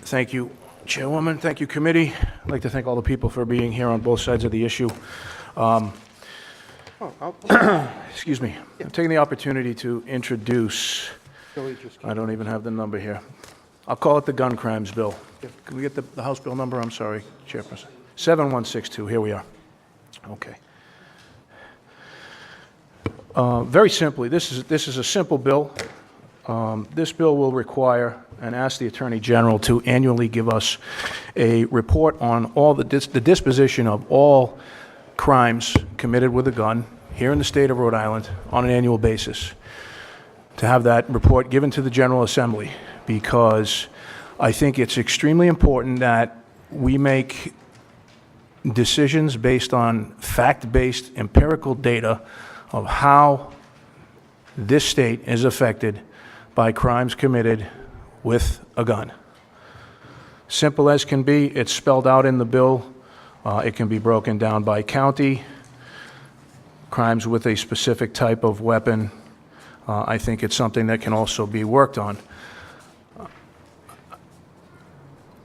Thank you, Chairwoman. Thank you, Committee. I'd like to thank all the people for being here on both sides of the issue. Excuse me. I'm taking the opportunity to introduce, I don't even have the number here. I'll call it the gun crimes bill. Can we get the House bill number? I'm sorry, Chairperson. 7162, here we are. Okay. Very simply, this is a simple bill. This bill will require and ask the Attorney General to annually give us a report on all the disposition of all crimes committed with a gun here in the state of Rhode Island on an annual basis. To have that report given to the General Assembly, because I think it's extremely important that we make decisions based on fact-based empirical data of how this state is affected by crimes committed with a gun. Simple as can be, it's spelled out in the bill. It can be broken down by county, crimes with a specific type of weapon. I think it's something that can also be worked on.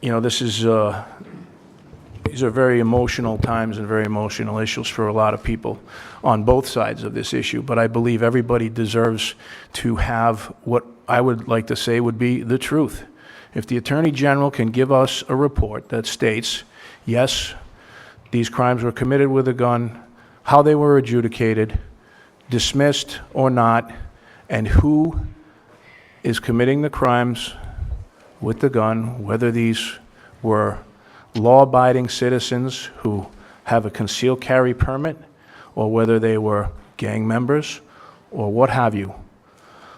You know, these are very emotional times and very emotional issues for a lot of people on both sides of this issue, but I believe everybody deserves to have what I would like to say would be the truth. If the Attorney General can give us a report that states, yes, these crimes were committed with a gun, how they were adjudicated, dismissed or not, and who is committing the crimes with the gun, whether these were law-abiding citizens who have a concealed carry permit, or whether they were gang members, or what have you.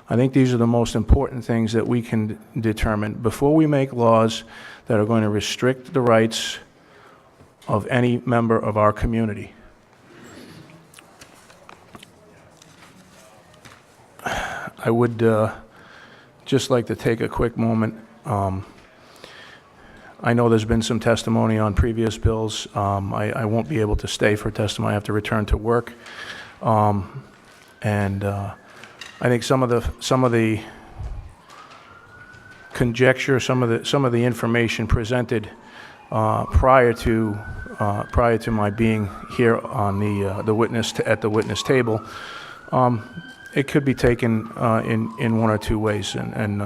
I think these are the most important things that we can determine before we make laws that are going to restrict the rights of any member of our community. I would just like to take a quick moment. I know there's been some testimony on previous bills. I won't be able to stay for testimony. I have to return to work. I think some of the conjecture, some of the information presented prior to my being here on at the witness table, it could be taken in one or two ways, and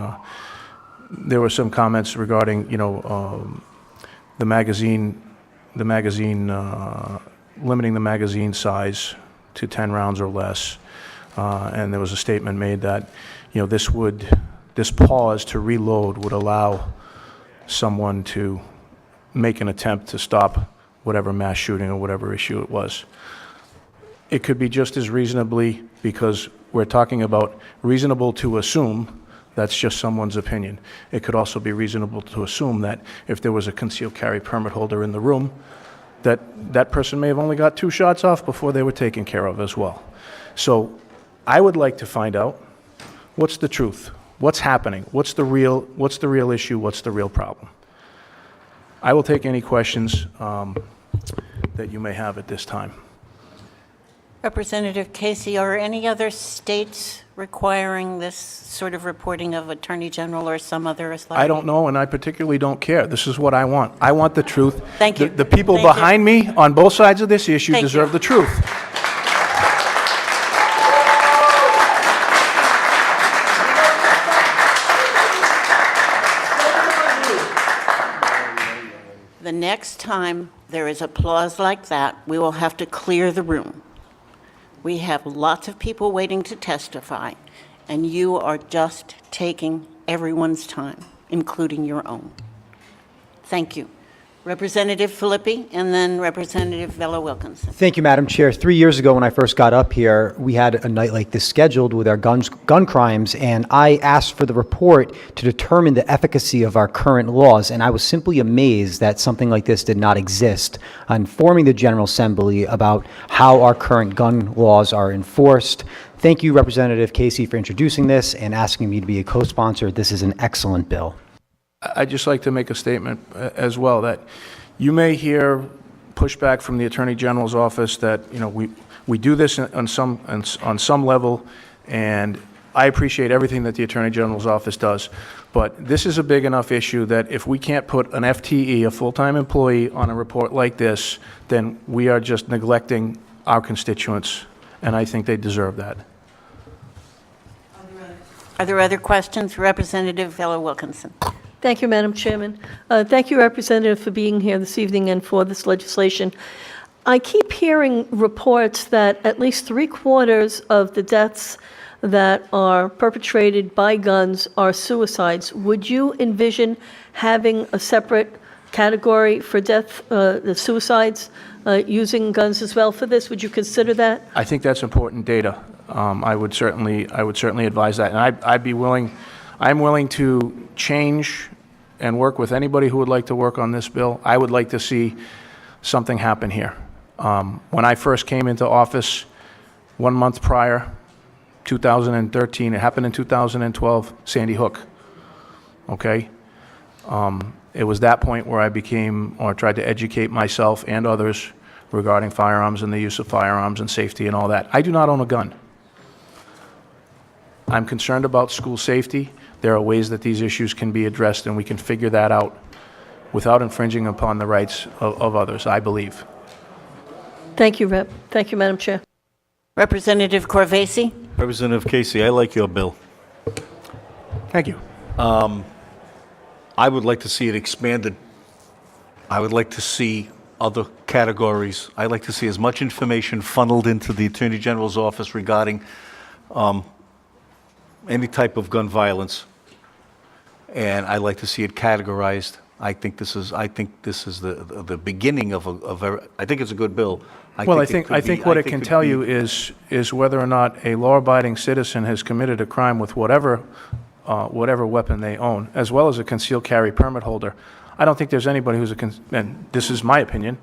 there were some comments regarding, you know, the magazine, limiting the magazine size to 10 rounds or less, and there was a statement made that, you know, this pause to reload would allow someone to make an attempt to stop whatever mass shooting or whatever issue it was. It could be just as reasonably, because we're talking about reasonable to assume. That's just someone's opinion. It could also be reasonable to assume that if there was a concealed carry permit holder in the room, that person may have only got 2 shots off before they were taken care of as well. So I would like to find out what's the truth, what's happening, what's the real issue, what's the real problem. I will take any questions that you may have at this time. Representative Casey, are any other states requiring this sort of reporting of Attorney General or some other authority? I don't know, and I particularly don't care. This is what I want. I want the truth. Thank you. The people Thank behind me on both sides of this issue deserve the truth. The next time there is applause like that, we will have to clear the room. We have lots of people waiting to testify, and you are just taking everyone's time, including your own. Thank you. Representative Philippi, and then Representative Wilkins. Thank you, Madam Chair. 3 years ago when I first got up here, we had a night like this scheduled with our gun crimes, and I asked for the report to determine the efficacy of our current laws, and I was simply amazed that something like this did not exist, informing the General Assembly about how our current gun laws are enforced. Thank you, Representative Casey, for introducing this and asking me to be a co-sponsor. This is an excellent bill. I'd just like to make a statement as well, that you may hear pushback from the Attorney General's office that, you know, we do this on some level, and I appreciate everything that the Attorney General's office does, but this is a big enough issue that if we can't put an FTE, a full-time employee, on a report like this, then we are just neglecting our constituents, and I think they deserve that. Are there other questions? Representative Wilkinson. Thank you, Madam Chairman. Thank you, Representative, for being here this evening and for this legislation. I keep hearing reports that at least 3/4 of the deaths that are perpetrated by guns are suicides. Would you envision having a separate category for death, the suicides, using guns as well for this? Would you consider that? I think that's important data. I would certainly advise that, and I'm willing to change and work with anybody who would like to work on this bill. I would like to see something happen here. When I first came into office, 1 month prior, 2013, it happened in 2012, Sandy Hook, okay? It was that point where I tried to educate myself and others regarding firearms and the use of firearms and safety and all that. I do not own a gun. I'm concerned about school safety. There are ways that these issues can be addressed, and we can figure that out without infringing upon the rights of others, I believe. Thank you, Rep. Thank you, Madam Chair. Representative Corvée. Representative Casey, I like your bill. Thank you. I would like to see it expanded. I would like to see other categories. I'd like to see as much information funneled into the Attorney General's office regarding any type of gun violence, and I'd like to see it categorized. I think this is the beginning of I think it's a good bill. I think what it can tell you is whether or not a law-abiding citizen has committed a crime with whatever weapon they own, as well as a concealed carry permit holder. I don't think there's anybody and this is my opinion,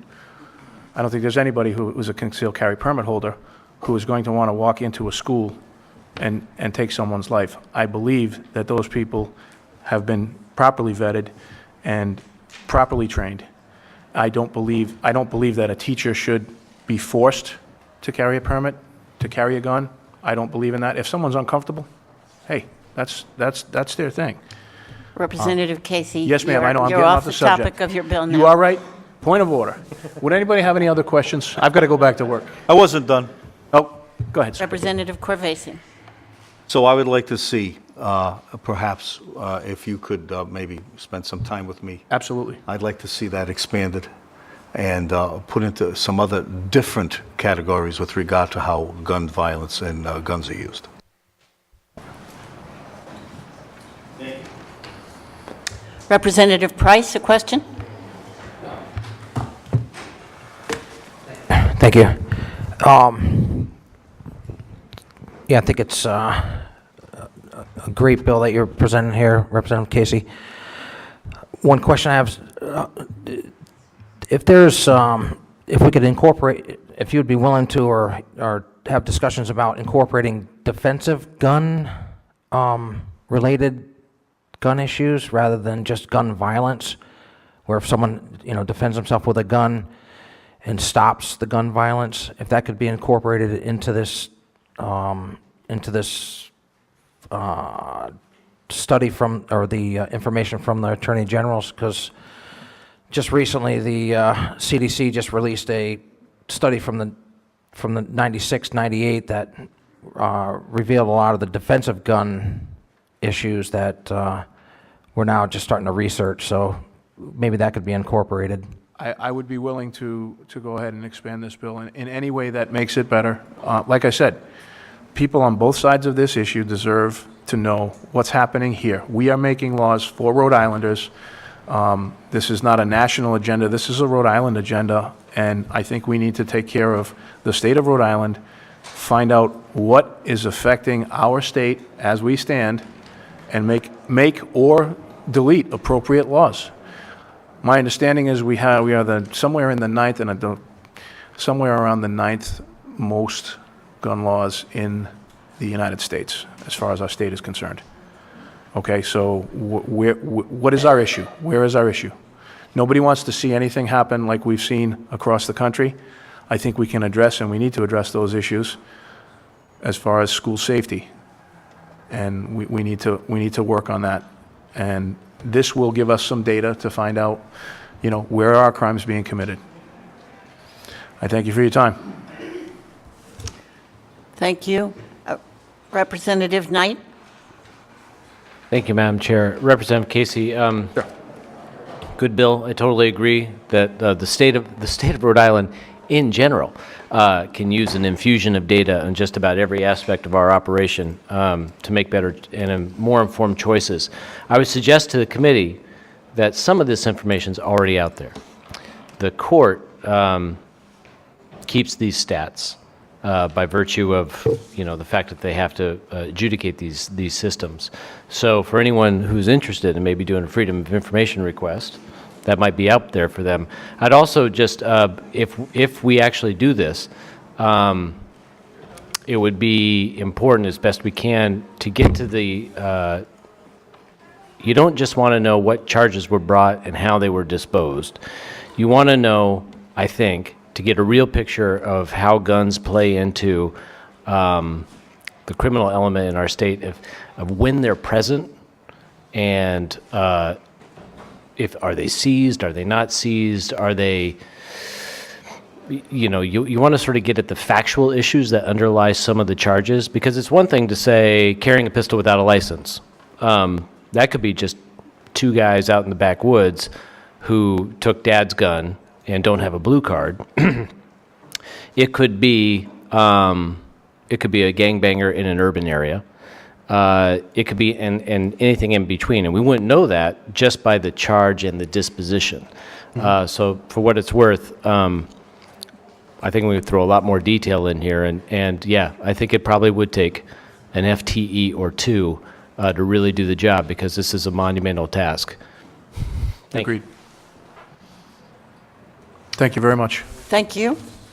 I don't think there's anybody who's a concealed carry permit holder who is going to want to walk into a school and take someone's life. I believe that those people have been properly vetted and properly trained. I don't believe that a teacher should be forced to carry a permit, to carry a gun. I don't believe in that. If someone's uncomfortable, hey, that's their thing. Representative Casey. Yes, ma'am, I know, I'm you're getting off off the the subject. topic of your bill now. You are right. Point of order. Would anybody have any other questions? I've got to go back to work. I wasn't done. Oh, go ahead, sir. Representative Corvée. So I would like to see, perhaps, if you could maybe spend some time with me. Absolutely. I'd like to see that expanded and put into some other different categories with regard to how gun violence and guns are used. Representative Price, a question? Thank you. Yeah, I think it's a great bill that you're presenting here, Representative Casey. One question I have is, if we could incorporate, if you'd be willing to, or have discussions about incorporating defensive gun related gun issues rather than just gun violence, where if someone defends himself with a gun and stops the gun violence, if that could be incorporated into this study from, or the information from the Attorney General's, because just recently the CDC just released a study from the 96, 98 that revealed a lot of the defensive gun issues that we're now just starting to research. So maybe that could be incorporated. I would be willing to go ahead and expand this bill in any way that makes it better. Like I said, people on both sides of this issue deserve to know what's happening here. We are making laws for Rhode Islanders. This is not a national agenda. This is a Rhode Island agenda, and I think we need to take care of the state of Rhode Island, find out what is affecting our state as we stand, and make or delete appropriate laws. My understanding is we are somewhere in the ninth, and somewhere around the ninth most gun laws in the United States, as far as our state is concerned. Okay, so what is our issue? Where is our issue? Nobody wants to see anything happen like we've seen across the country. I think we can address, and we need to address those issues as far as school safety. and we need to work on that. And this will give us some data to find out, where are crimes being committed. I thank you for your time. Thank you. Representative Knight? Thank you, Madam Chair. Representative Casey, good bill. I totally agree that the state of Rhode Island, in general, can use an infusion of data on just about every aspect of our operation to make better and more informed choices. I would suggest to the committee that some of this information is already out there. The court keeps these stats by virtue of the fact that they have to adjudicate these systems. So for anyone who's interested in maybe doing a freedom of information request, that might be out there for them. I'd also just, if we actually do this, it would be important as best we can to get to the, you don't just want to know what charges were brought and how they were disposed. You want to know, I think, to get a real picture of how guns play into the criminal element in our state, of when they're present, and if are they seized, are they not seized, are they, you want to sort of get at the factual issues that underlie some of the charges, because it's one thing to say carrying a pistol without a license. That could be just two guys out in the backwoods who took dad's gun and don't have a blue card. It could be a gangbanger in an urban area. It could be and anything in between, and we wouldn't know that just by the charge and the disposition. So for what it's worth, I think we would throw a lot more detail in here, and yeah, I think it probably would take an FTE or two to really do the job, because this is a monumental task. Thank you. Agreed. Thank you very much. Thank you.